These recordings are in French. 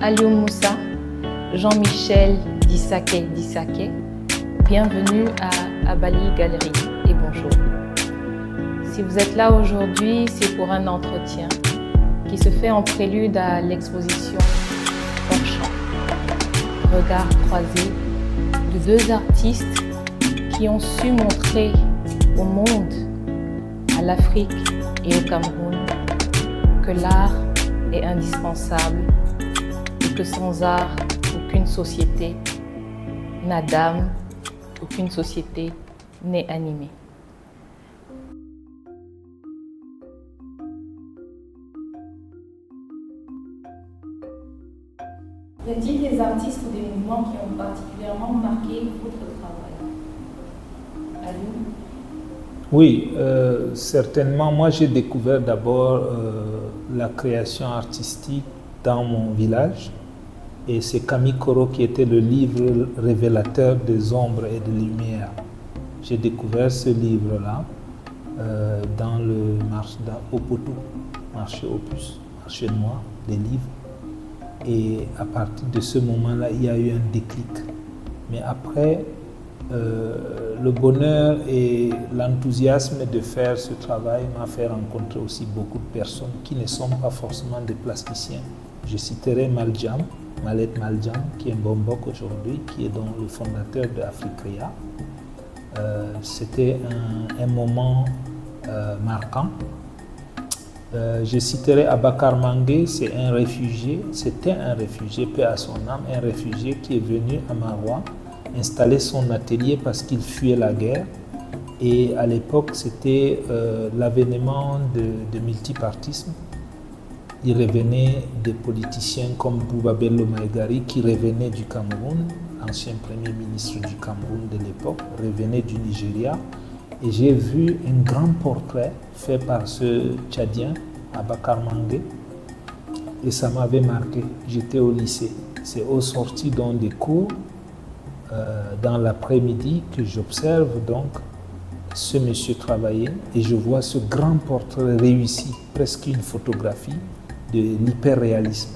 Aliou Moussa, Jean-Michel Dissaké, bienvenue à Abali Galerie et bonjour. Si vous êtes là aujourd'hui, c'est pour un entretien qui se fait en prélude à l'exposition Hors Champ, Regards croisés de deux artistes qui ont su montrer au monde, à l'Afrique et au Cameroun, que l'art est indispensable et que sans art, aucune société n'a d'âme, aucune société n'est animée. Y a-t-il des artistes ou des mouvements qui ont particulièrement marqué votre travail? Aliou? Oui, certainement. Moi, j'ai découvert d'abord la création artistique dans mon village. Et c'est Camille Corot qui était le livre révélateur des ombres et des lumières. J'ai découvert ce livre-là dans le marché au Potou, marché Opus, marché noir, des livres. Et à partir de ce moment-là, il y a eu un déclic. Mais après, le bonheur et l'enthousiasme de faire ce travail m'a fait rencontrer aussi beaucoup de personnes qui ne sont pas forcément des plasticiens. Je citerai Maljam, Malet Maljam, qui est un Bombok aujourd'hui, qui est donc le fondateur de Africrea. C'était un moment marquant. Je citerai Abakar Mangué, c'était un réfugié, paix à son âme, un réfugié qui est venu à Maroua installer son atelier parce qu'il fuyait la guerre. Et à l'époque, c'était l'avènement de multipartisme. Il revenait des politiciens comme Bouba Bello Maïgari, qui revenait du Cameroun, ancien premier ministre du Cameroun de l'époque, revenait du Nigeria. Et j'ai vu un grand portrait fait par ce Tchadien, Abakar Mangué, et ça m'avait marqué. J'étais au lycée. C'est au sorti donc des cours, dans l'après-midi, que j'observe donc ce monsieur travailler et je vois ce grand portrait réussi, presque une photographie de l'hyperréalisme.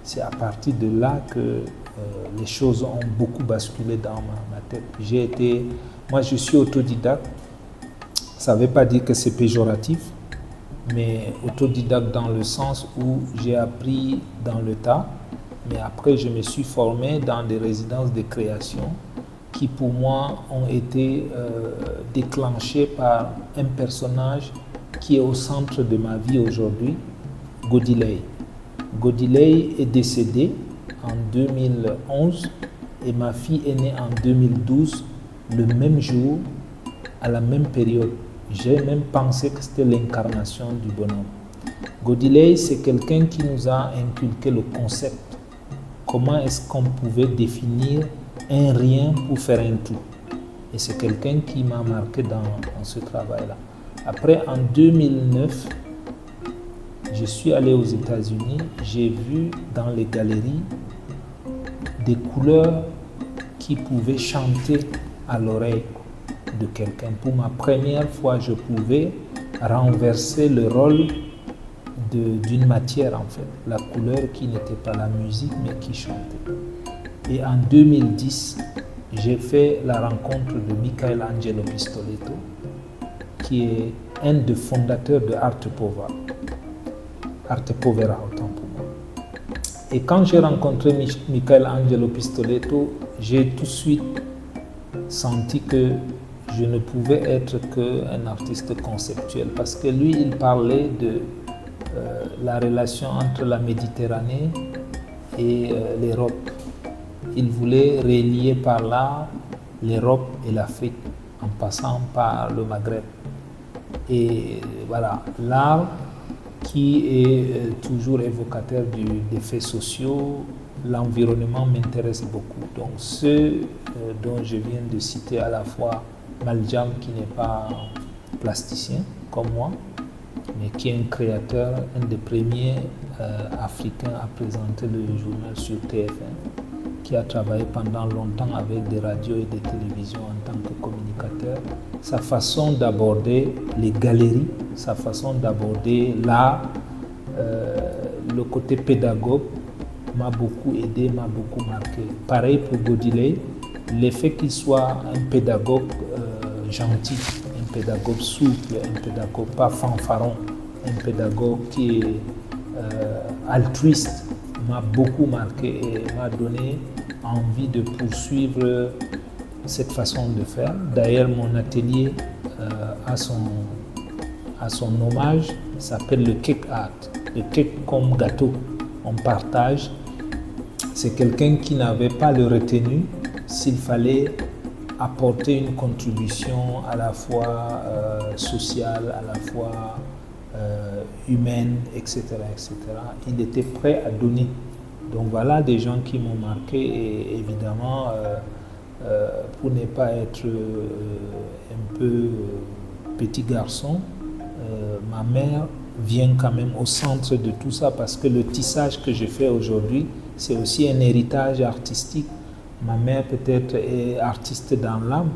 C'est à partir de là que les choses ont beaucoup basculé dans ma tête. Moi je suis autodidacte. Ça ne veut pas dire que c'est péjoratif, mais autodidacte dans le sens où j'ai appris dans le tas, mais après je me suis formé dans des résidences de création qui pour moi ont été déclenchées par un personnage qui est au centre de ma vie aujourd'hui, Godilei. Godilei est décédé en 2011 et ma fille est née en 2012, le même jour, à la même période. J'ai même pensé que c'était l'incarnation du bonhomme. Godilei, c'est quelqu'un qui nous a inculqué le concept. Comment est-ce qu'on pouvait définir un rien pour faire un tout? Et c'est quelqu'un qui m'a marqué dans ce travail-là. Après, en 2009, je suis allé aux États-Unis. J'ai vu dans les galeries des couleurs qui pouvaient chanter à l'oreille de quelqu'un. Pour ma première fois, je pouvais renverser le rôle d'une matière en fait, la couleur qui n'était pas la musique mais qui chantait. Et en 2010, j'ai fait la rencontre de Michael Angelo Pistoletto, qui est un des fondateurs de Arte Povera autant pour moi. Et quand j'ai rencontré Michael Angelo Pistoletto, j'ai tout de suite senti que je ne pouvais être qu'un artiste conceptuel parce que lui, il parlait de la relation entre la Méditerranée et l'Europe. Il voulait relier par là l'Europe et l'Afrique en passant par le Maghreb. Et voilà, l'art qui est toujours évocateur des faits sociaux, l'environnement m'intéresse beaucoup. Donc ceux dont je viens de citer à la fois Maljam qui n'est pas plasticien comme moi, mais qui est un créateur, un des premiers africains à présenter le journal sur TF1, qui a travaillé pendant longtemps avec des radios et des télévisions en tant que communicateur. Sa façon d'aborder les galeries, sa façon d'aborder l'art, le côté pédagogue m'a beaucoup aidé, m'a beaucoup marqué. Pareil pour Godilei, l'effet qu'il soit un pédagogue gentil, un pédagogue souple, un pédagogue pas fanfaron, un pédagogue qui est altruiste, m'a beaucoup marqué et m'a donné envie de poursuivre cette façon de faire. D'ailleurs, mon atelier a son hommage, s'appelle le cake art. Le cake comme gâteau, on partage. C'est quelqu'un qui n'avait pas le retenu s'il fallait apporter une contribution à la fois sociale, à la fois humaine, etc., etc. Il était prêt à donner. Donc voilà des gens qui m'ont marqué et évidemment, pour ne pas être un peu petit garçon, ma mère vient quand même au centre de tout ça parce que le tissage que je fais aujourd'hui, c'est aussi un héritage artistique. Ma mère peut-être est artiste dans l'âme,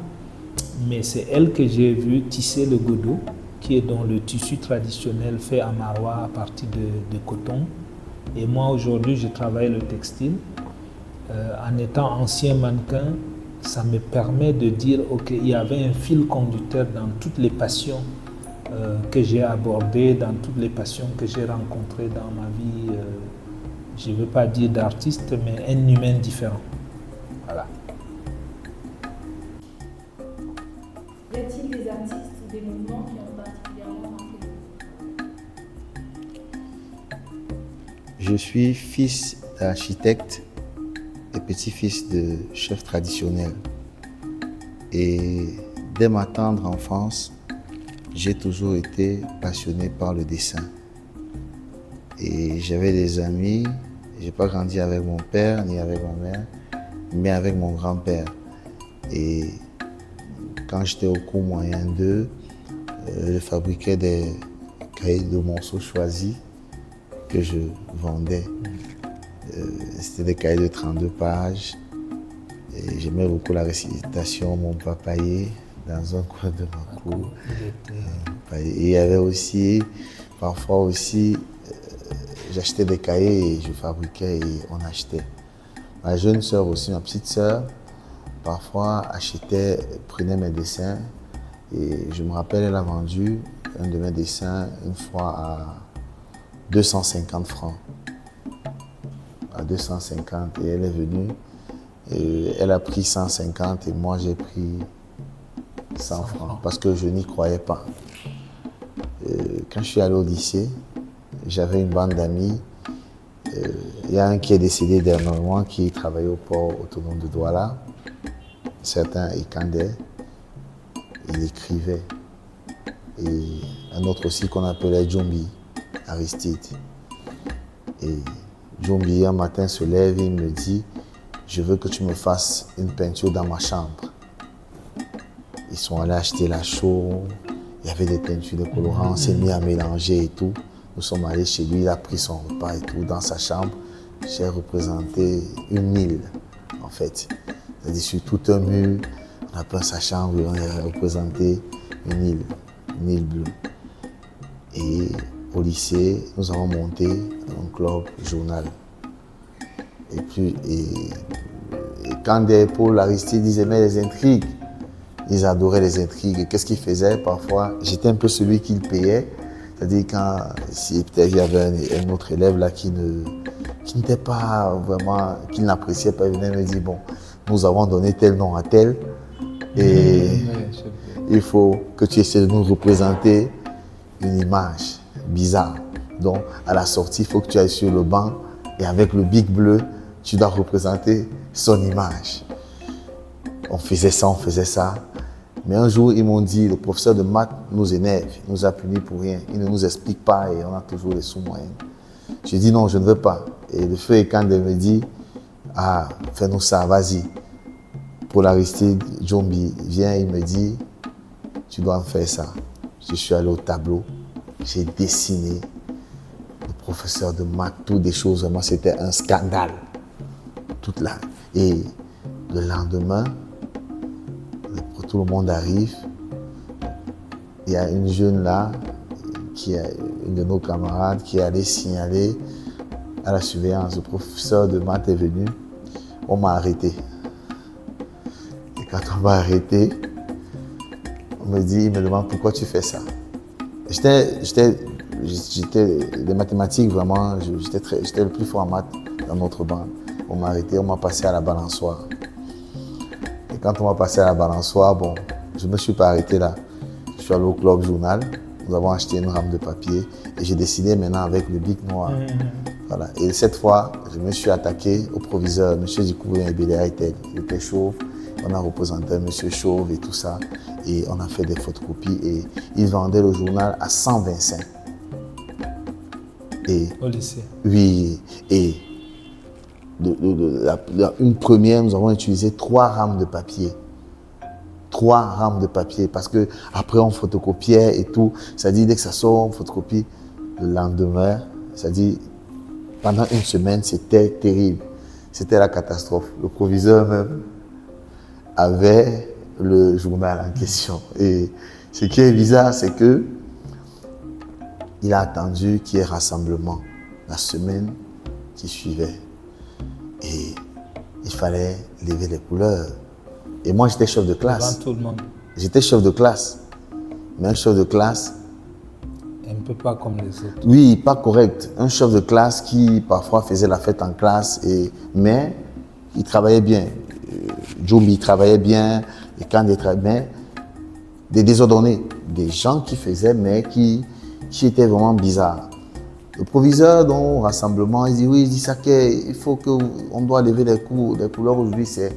mais c'est elle que j'ai vu tisser le godo, qui est dans le tissu traditionnel fait à Marois à partir de coton. Et moi aujourd'hui, je travaille le textile. En étant ancien mannequin, ça me permet de dire ok, il y avait un fil conducteur dans toutes les passions que j'ai abordées, dans toutes les passions que j'ai rencontrées dans ma vie. Je ne veux pas dire d'artiste, mais un humain différent. Voilà. Y a-t-il des artistes ou des mouvements qui ont particulièrement marqué? Je suis fils d'architecte et petit-fils de chef traditionnel. Et dès ma tendre enfance, j'ai toujours été passionné par le dessin. Et j'avais des amis, je n'ai pas grandi avec mon père ni avec ma mère, mais avec mon grand-père. Et quand j'étais au cours moyen 2, je fabriquais des cahiers de morceaux choisis que je vendais. C'était des cahiers de 32 pages. Et j'aimais beaucoup la récitation, mon papayer, dans un coin de ma cour. Et il y avait aussi, parfois aussi, j'achetais des cahiers et je fabriquais et on achetait. Ma jeune sœur aussi, ma petite sœur, parfois achetait, prenait mes dessins et je me rappelle, elle a vendu un de mes dessins une fois à 250 francs. À 250 et elle est venue, et elle a pris 150 et moi j'ai pris 100 francs parce que je n'y croyais pas. Quand je suis allé au lycée, j'avais une bande d'amis. Il y a un qui est décédé dernièrement qui travaillait au port autonome de Douala. Certains écandaient, il écrivait. Et un autre aussi qu'on appelait Djombi, Aristide. Et Djombi un matin se lève et il me dit « Je veux que tu me fasses une peinture dans ma chambre ». Ils sont allés acheter la chaux, il y avait des peintures, des colorants, on s'est mis à mélanger et tout. Nous sommes allés chez lui, il a pris son repas et tout. Dans sa chambre, j'ai représenté une île, en fait. C'est-à-dire sur tout un mur, on a peint sa chambre et on a représenté une île bleue. Et au lycée, nous avons monté un club journal. Et puis, quand Paul Aristide disait mais les intrigues, ils adoraient les intrigues. Et qu'est-ce qu'ils faisaient parfois? J'étais un peu celui qu'ils payaient. C'est-à-dire quand si peut-être il y avait un autre élève là qui n'était pas vraiment, qui n'appréciait pas, il venait me dire bon, nous avons donné tel nom à tel et il faut que tu essaies de nous représenter une image bizarre. Donc à la sortie, il faut que tu ailles sur le banc et avec le bic bleu, tu dois représenter son image. On faisait ça. Mais un jour, ils m'ont dit, le professeur de maths nous énerve, il nous a punis pour rien, il ne nous explique pas et on a toujours les sous-moyens. J'ai dit non, je ne veux pas. Et le feu Ekande me dit, ah, fais-nous ça, vas-y. Pour Aristide, Djombi vient, il me dit, tu dois me faire ça. Je suis allé au tableau, j'ai dessiné le professeur de maths, toutes des choses, vraiment, c'était un scandale. Toute là. Et le lendemain, tout le monde arrive. Il y a une jeune là, une de nos camarades, qui est allée signaler à la surveillance. Le professeur de maths est venu, on m'a arrêté. Et quand on m'a arrêté, il me demande pourquoi tu fais ça. Les mathématiques, vraiment, j'étais le plus fort en maths dans notre bande. On m'a arrêté, on m'a passé à la balançoire. Et quand on m'a passé à la balançoire, bon, je ne me suis pas arrêté là. Je suis allé au club journal, nous avons acheté une rame de papier et j'ai dessiné maintenant avec le bic noir. Voilà. Et cette fois, je me suis attaqué au proviseur, M. Dikoubouya Ebelea il était chauve. On a représenté M. Chauve et tout ça. Et on a fait des photocopies et ils vendaient le journal à 125. Et, au lycée. Oui. Et une première, nous avons utilisé 3 rames de papier. 3 rames de papier parce que après on photocopiait et tout. Ça dit dès que ça sort, on photocopie le lendemain. Ça dit pendant une semaine, c'était terrible. C'était la catastrophe. Le proviseur même avait le journal en question. Et ce qui est bizarre, c'est que il a attendu qu'il y ait rassemblement la semaine qui suivait. Et il fallait lever les couleurs. Et moi, j'étais chef de classe. Devant tout le monde. J'étais chef de classe. Mais un chef de classe... Un peu pas comme les autres. Oui, pas correct. Un chef de classe qui parfois faisait la fête en classe, mais il travaillait bien. Djoumi travaillait bien, et quand il travaillait bien, des désordonnés, des gens qui faisaient, mais qui étaient vraiment bizarres. Le proviseur, dans le rassemblement, il dit oui, il dit ça qu'il faut qu'on doit lever les couleurs aujourd'hui, c'est...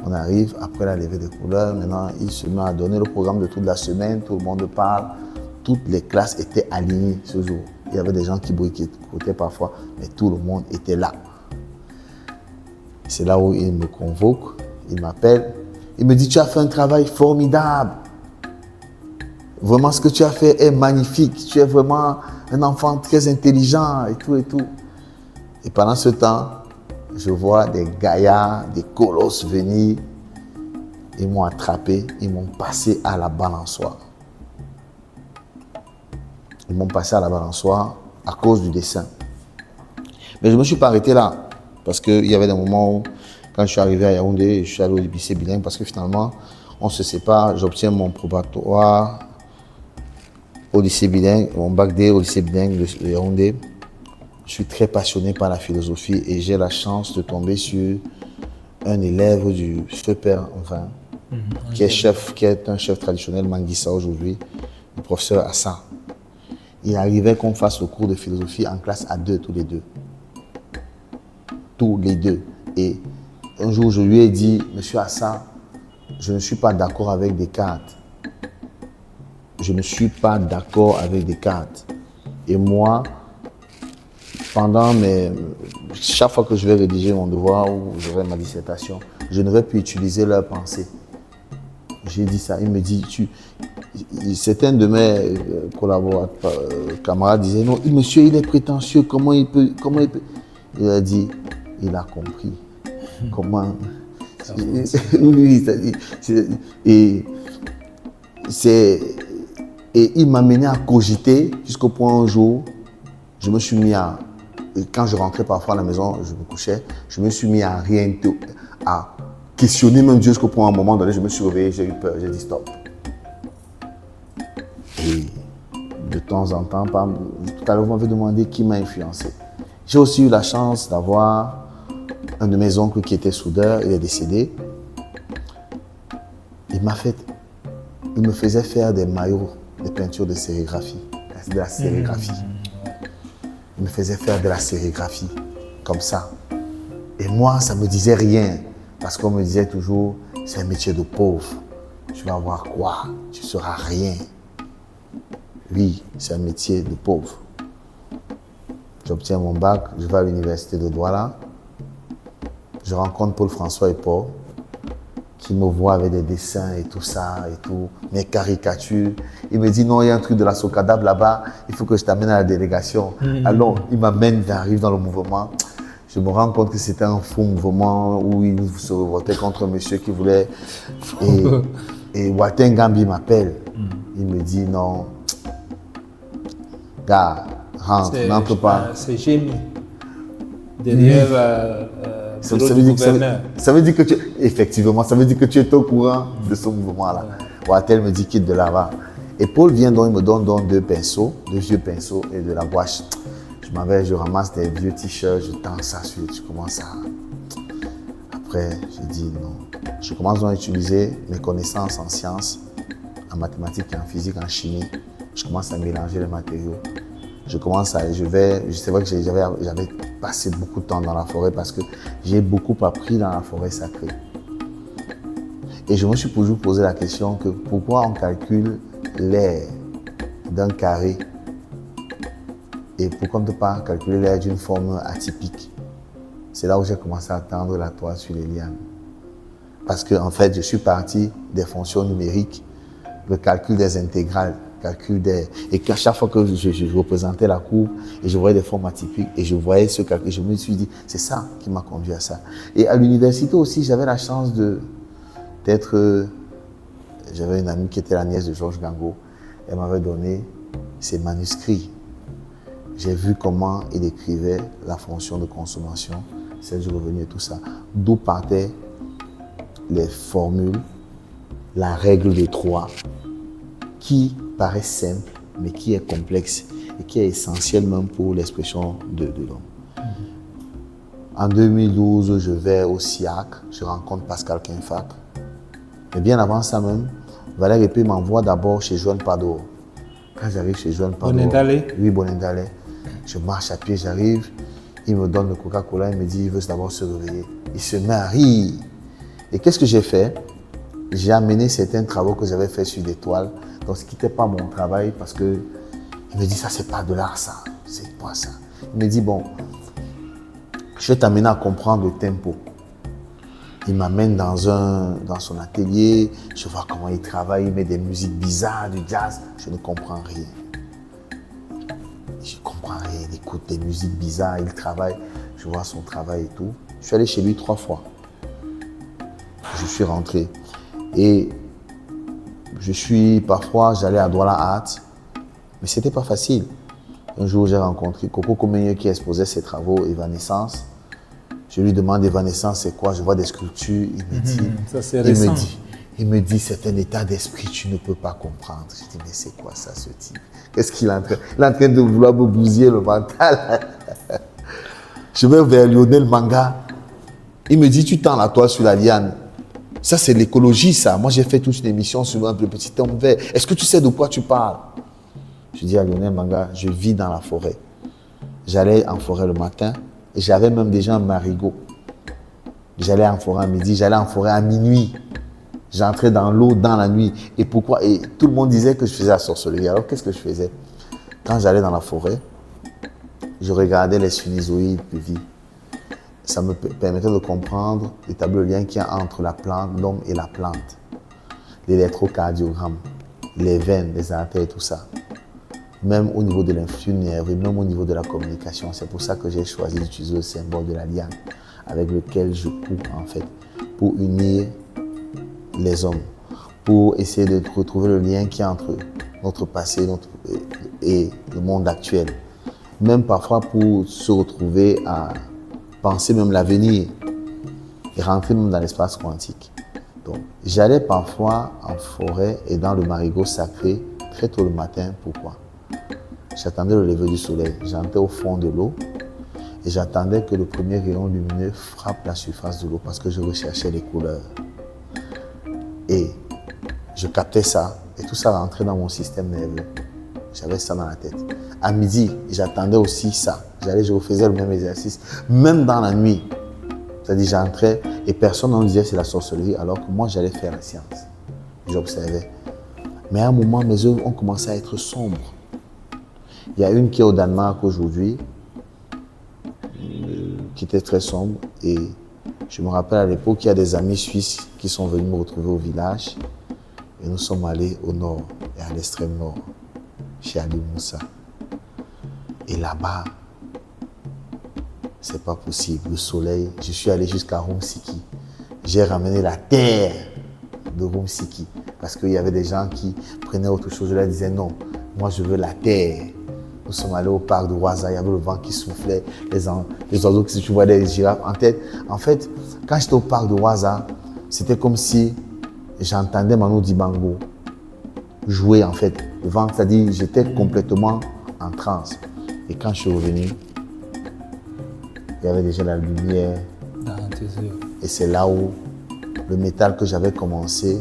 On arrive après la levée des couleurs, maintenant il se met à donner le programme de toute la semaine, tout le monde parle, toutes les classes étaient alignées ce jour. Il y avait des gens qui boycottaient parfois, mais tout le monde était là. C'est là où il me convoque, il m'appelle, il me dit tu as fait un travail formidable. Vraiment ce que tu as fait est magnifique, tu es vraiment un enfant très intelligent et tout et tout. Et pendant ce temps, je vois des gaillards, des colosses venir. Ils m'ont attrapé, ils m'ont passé à la balançoire. Ils m'ont passé à la balançoire à cause du dessin. Mais je ne me suis pas arrêté là. Parce qu'il y avait des moments où, quand je suis arrivé à Yaoundé, je suis allé au lycée bilingue. Parce que finalement, on se sépare. J'obtiens mon probatoire au lycée bilingue, mon bac D au lycée bilingue de Yaoundé. Je suis très passionné par la philosophie et j'ai la chance de tomber sur un élève du feu père, enfin, qui est un chef traditionnel Manguissa aujourd'hui, le professeur Hassan. Il arrivait qu'on fasse le cours de philosophie en classe à 2, tous les deux. Tous les deux. Et un jour, je lui ai dit, Monsieur Hassan, je ne suis pas d'accord avec Descartes. Je ne suis pas d'accord avec Descartes. Et moi, chaque fois que je vais rédiger mon devoir ou j'aurai ma dissertation, je ne vais plus utiliser leur pensée. J'ai dit ça. Il me dit, certains de mes camarades disaient, non, monsieur, il est prétentieux, comment il peut. Il a dit, il a compris. Comment. Oui, et il m'a mené à cogiter jusqu'au point un jour, je me suis mis à. Et quand je rentrais parfois à la maison, je me couchais, je me suis mis à questionner même Dieu jusqu'au point à un moment donné, je me suis réveillé, j'ai eu peur, j'ai dit stop. Et de temps en temps, tout à l'heure, vous m'avez demandé qui m'a influencé. J'ai aussi eu la chance d'avoir un de mes oncles qui était soudeur, il est décédé. Il me faisait faire des maillots, des peintures de sérigraphie, de la sérigraphie. Il me faisait faire de la sérigraphie, comme ça. Et moi, ça ne me disait rien, parce qu'on me disait toujours, c'est un métier de pauvre. Tu vas voir quoi? Tu ne seras rien. Oui, c'est un métier de pauvre. J'obtiens mon bac, je vais à l'université de Douala. Je rencontre Paul-François et Paul, qui me voient avec des dessins et tout ça, et tout, mes caricatures. Il me dit, non, il y a un truc de la Socadab là-bas, il faut que je t'amène à la délégation. Alors, il m'amène, j'arrive dans le mouvement. Je me rends compte que c'était un faux mouvement où il se révoltait contre un monsieur qui voulait... Et Walter Ngambi m'appelle. Il me dit, non, gars, rentre, n'entre pas. C'est génie. derrière Ça bureau veut du dire que gouverneur. ça veut dire que effectivement, ça veut dire que tu es au courant de ce mouvement-là. Watel me dit quitte de là-bas. Et Paul vient donc, il me donne donc deux vieux pinceaux et de la gouache. Je ramasse des vieux t-shirts, je tends ça sur, je commence à... Après, je dis non. Je commence donc à utiliser mes connaissances en sciences, en mathématiques, en physique, en chimie. Je commence à mélanger les matériaux. C'est vrai que j'avais passé beaucoup de temps dans la forêt parce que j'ai beaucoup appris dans la forêt sacrée. Et je me suis toujours posé la question que pourquoi on calcule l'air d'un carré et pourquoi on ne peut pas calculer l'air d'une forme atypique. C'est là où j'ai commencé à tendre la toile sur les lianes. Parce que en fait, je suis parti des fonctions numériques, le calcul des intégrales, et qu'à chaque fois que je représentais la courbe et je voyais des formes atypiques et je voyais ce calcul, je me suis dit, c'est ça qui m'a conduit à ça. Et à l'université aussi, j'avais la chance j'avais une amie qui était la nièce de Georges Gango. Elle m'avait donné ses manuscrits. J'ai vu comment il écrivait la fonction de consommation, celle du revenu et tout ça. D'où partaient les formules, la règle des 3, qui paraît simple, mais qui est complexe et qui est essentielle même pour l'expression de l'homme. En 2012, je vais au SIAC, je rencontre Pascal Kenfac. Mais bien avant ça même, Valère Épée m'envoie d'abord chez Joanne Pador. Quand j'arrive chez Joanne Pador, Bonendalé. Oui, Bonendalé. Je marche à pied, j'arrive, il me donne le Coca-Cola, il me dit il veut d'abord se réveiller. Il se met à rire. Et qu'est-ce que j'ai fait? J'ai amené certains travaux que j'avais fait sur des toiles. Donc, ce qui n'était pas mon travail parce que il me dit ça, c'est pas de l'art, ça. C'est pas ça. Il me dit bon, je vais t'amener à comprendre le tempo. Il m'amène dans son atelier, je vois comment il travaille, il met des musiques bizarres, du jazz. Je ne comprends rien. Je ne comprends rien. Il écoute des musiques bizarres, il travaille. Je vois son travail et tout. Je suis allé chez lui 3 fois. Je suis rentré. Et j'allais à Douala Art, mais ce n'était pas facile. Un jour, j'ai rencontré Coco Comenye qui exposait ses travaux Évanescence. Je lui demande Évanescence, c'est quoi? Je vois des sculptures. Il me dit, c'est un état d'esprit que tu ne peux pas comprendre. Je dis, mais c'est quoi ça, ce type? Qu'est-ce qu'il est en train? Il est en train de vouloir me bousiller le mental. Je vais vers Lionel Manga. Il me dit, tu tends la toile sur la liane. Ça, c'est l'écologie, ça. Moi, j'ai fait toute une émission sur le petit homme vert. Est-ce que tu sais de quoi tu parles? Je dis à Lionel Manga, je vis dans la forêt. J'allais en forêt le matin et j'avais même déjà un marigot. J'allais en forêt à midi, j'allais en forêt à minuit. J'entrais dans l'eau dans la nuit. Et pourquoi? Et tout le monde disait que je faisais la sorcellerie. Alors, qu'est-ce que je faisais? Quand j'allais dans la forêt, je regardais les sinusoïdes de vie. Ça me permettait de comprendre, d'établir le lien qu'il y a entre la plante, l'homme et la plante. L'électrocardiogramme, les veines, les artères, tout ça. Même au niveau de l'influx nerveux, même au niveau de la communication. C'est pour ça que j'ai choisi d'utiliser le symbole de la liane, avec lequel je coupe en fait, pour unir les hommes, pour essayer de retrouver le lien qu'il y a entre notre passé et le monde actuel. Même parfois pour se retrouver à penser même l'avenir et rentrer même dans l'espace quantique. Donc, j'allais parfois en forêt et dans le marigot sacré très tôt le matin. Pourquoi? J'attendais le lever du soleil. J'entrais au fond de l'eau et j'attendais que le premier rayon lumineux frappe la surface de l'eau parce que je recherchais les couleurs. Et je captais ça et tout ça rentrait dans mon système nerveux. J'avais ça dans la tête. À midi, j'attendais aussi ça. Je refaisais le même exercice, même dans la nuit. C'est-à-dire, j'entrais et personne ne disait c'est la sorcellerie, alors que moi, j'allais faire la science. J'observais. Mais à un moment, mes œuvres ont commencé à être sombres. Il y a une qui est au Danemark aujourd'hui, qui était très sombre. Et je me rappelle à l'époque qu'il y a des amis suisses qui sont venus me retrouver au village. Et nous sommes allés au nord et à l'extrême nord, chez Ali Moussa. Et là-bas, c'est pas possible. Le soleil, je suis allé jusqu'à Rumsiki. J'ai ramené la terre de Rumsiki parce qu'il y avait des gens qui prenaient autre chose. Je leur disais non, moi je veux la terre. Nous sommes allés au parc de Ouaza, il y avait le vent qui soufflait, les oiseaux qui, tu vois des girafes en tête. En fait, quand j'étais au parc de Ouaza, c'était comme si j'entendais Manu Dibango jouer en fait. Le vent, c'est-à-dire j'étais complètement en transe. Et quand je suis revenu, il y avait déjà la lumière. Dans tes yeux. Et c'est là où le métal que j'avais commencé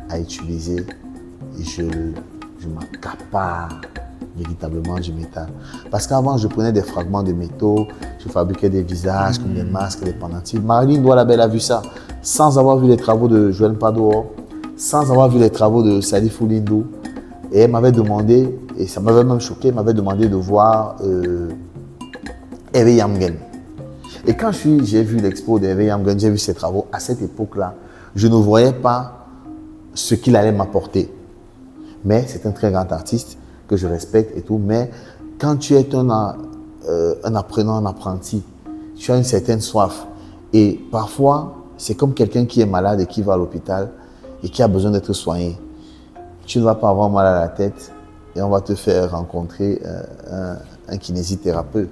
à utiliser, je m'accapare véritablement du métal. Parce qu'avant, je prenais des fragments de métaux, je fabriquais des visages comme des masques, des pendentifs. Marilyn Douala-Belle a vu ça, sans avoir vu les travaux de Joël Pador, sans avoir vu les travaux de Sadi Foulindo. Et elle m'avait demandé, et ça m'avait même choqué, elle m'avait demandé de voir Hervé Yamgen. Et quand j'ai vu l'expo d'Hervé Yamgen, j'ai vu ses travaux, à cette époque-là, je ne voyais pas ce qu'il allait m'apporter. Mais c'est un très grand artiste que je respecte et tout. Mais quand tu es un apprenant, un apprenti, tu as une certaine soif. Et parfois, c'est comme quelqu'un qui est malade et qui va à l'hôpital et qui a besoin d'être soigné. Tu ne vas pas avoir mal à la tête et on va te faire rencontrer un kinésithérapeute.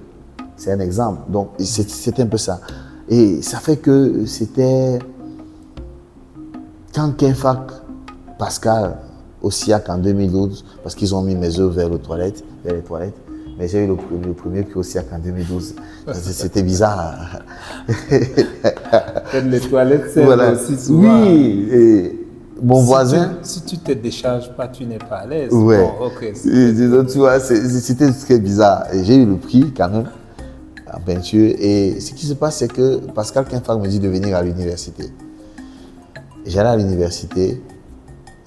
C'est un exemple. Donc, c'était un peu ça. Et ça fait que c'était... Quand Kenfak, Pascal, au SIAC en 2012, parce qu'ils ont mis mes œufs vers les toilettes, mais j'ai eu le premier prix au SIAC en 2012. C'était bizarre. Les toilettes, c'est voilà. aussi souvent. Oui, et mon voisin... Si tu ne te décharges pas, tu n'es pas à l'aise. Ouais. Bon, ok. Donc, tu vois, c'était très bizarre. Et j'ai eu le prix quand même en peinture. Et ce qui se passe, c'est que Pascal Kenfak me dit de venir à l'université. J'allais à l'université,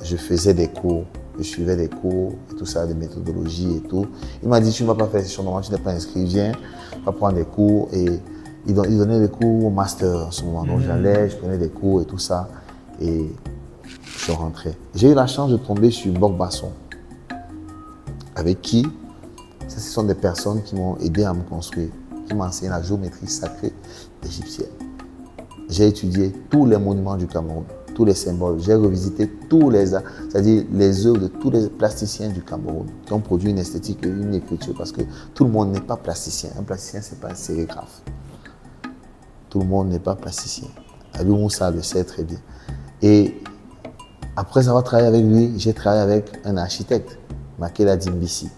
je faisais des cours, je suivais des cours et tout ça, des méthodologies et tout. Il m'a dit, tu ne vas pas faire session normale, tu n'es pas inscrit, viens, on va prendre des cours. Et il donnait des cours au master en ce moment. Donc j'allais, je prenais des cours et tout ça. Et je rentrais. J'ai eu la chance de tomber sur Mbok Basson, avec qui, ce sont des personnes qui m'ont aidé à me construire, qui m'ont enseigné la géométrie sacrée égyptienne. J'ai étudié tous les monuments du Cameroun, tous les symboles. J'ai revisité tous les, c'est-à-dire les œuvres de tous les plasticiens du Cameroun qui ont produit une esthétique et une écriture, parce que tout le monde n'est pas plasticien. Un plasticien, ce n'est pas un sérigraphe. Tout le monde n'est pas plasticien. Abou Moussa le sait très bien. Et après avoir travaillé avec lui, j'ai travaillé avec un architecte, Makela Dimbisi.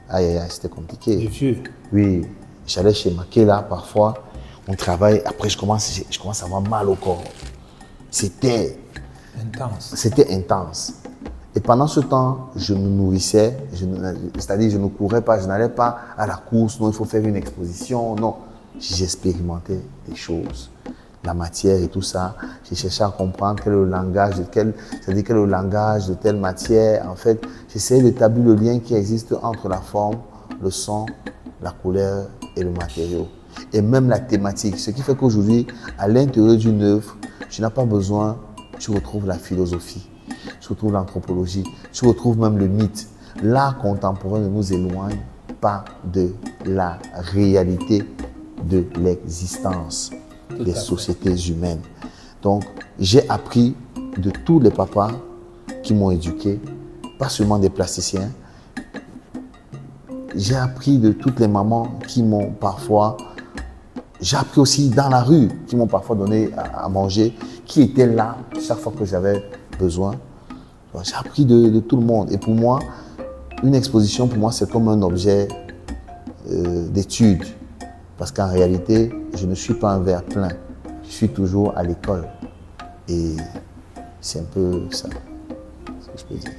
Aïe, aïe, aïe, c'était compliqué. Les vieux. Oui, j'allais chez Makela parfois, on travaille, après je commence à avoir mal au corps. C'était intense. Et pendant ce temps, je me nourrissais, c'est-à-dire je ne courais pas, je n'allais pas à la course, non, il faut faire une exposition, non. J'expérimentais des choses, la matière et tout ça. J'ai cherché à comprendre quel est le langage c'est-à-dire quel est le langage de telle matière. En fait, j'essayais d'établir le lien qui existe entre la forme, le son, la couleur et le matériau. Et même la thématique. Ce qui fait qu'aujourd'hui, à l'intérieur d'une œuvre, tu n'as pas besoin, tu retrouves la philosophie, tu retrouves l'anthropologie, tu retrouves même le mythe. L'art contemporain ne nous éloigne pas de la réalité de l'existence des sociétés humaines. Donc, j'ai appris de tous les papas qui m'ont éduqué, pas seulement des plasticiens. J'ai appris de toutes les mamans qui m'ont parfois... J'ai appris aussi dans la rue, qui m'ont parfois donné à manger, qui étaient là chaque fois que j'avais besoin. J'ai appris de tout le monde. Et pour moi, une exposition, pour moi, c'est comme un objet d'étude. Parce qu'en réalité, je ne suis pas un verre plein. Je suis toujours à l'école. Et c'est un peu ça, ce que je peux dire.